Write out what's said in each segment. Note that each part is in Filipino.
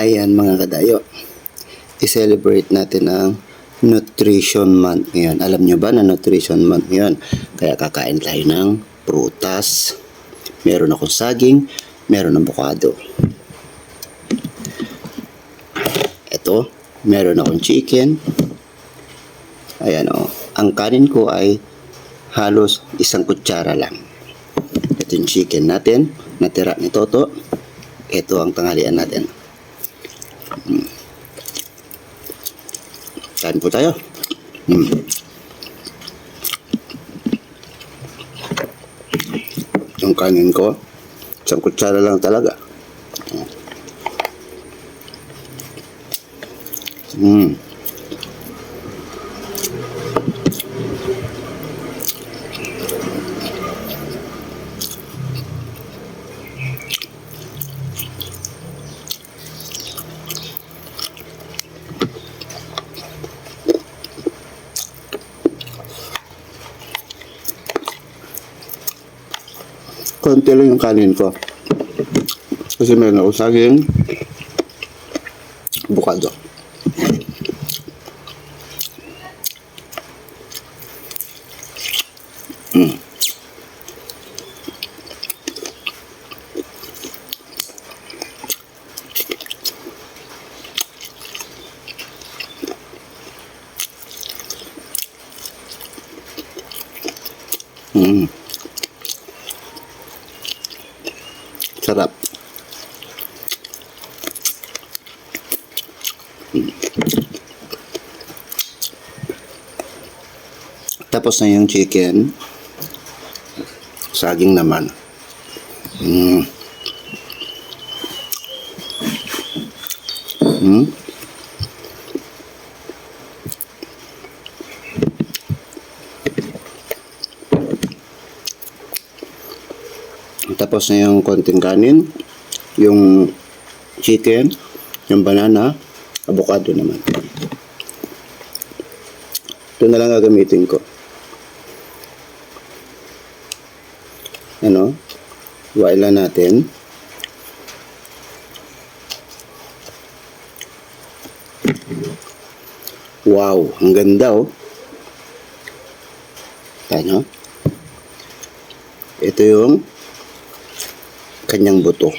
Ayan mga kadayo, i-celebrate natin ang Nutrition Month ngayon. Alam nyo ba na Nutrition Month ngayon? Kaya kakain tayo ng prutas. Meron akong saging, meron ng avocado. Ito, meron akong chicken. Ayan o, ang kanin ko ay halos 1 kutsara lang. Ito yung chicken natin, natira ni Toto. Ito ang tanghalian natin. Kain po tayo. Yung kanin ko, 1 kutsara lang talaga. Konti lang yung kanin ko. Kasi meron ako saging, avocado. Sarap. Tapos na yung chicken. Saging naman. Tapos na yung konting kanin, yung chicken, yung banana, avocado naman. Ito na lang gagamitin ko. Ano? Huwain lang natin. Wow, ang ganda oh. Ano? Ito yung kanyang buto.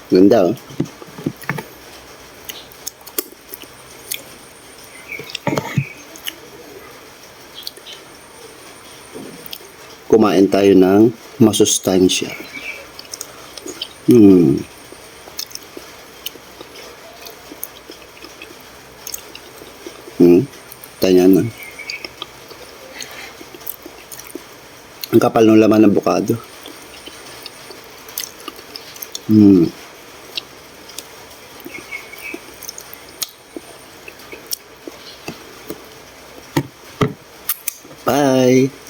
Ganda oh. Kumain tayo ng masustansya. Tanya na. Ang kapal ng laman ng avocado. Bye!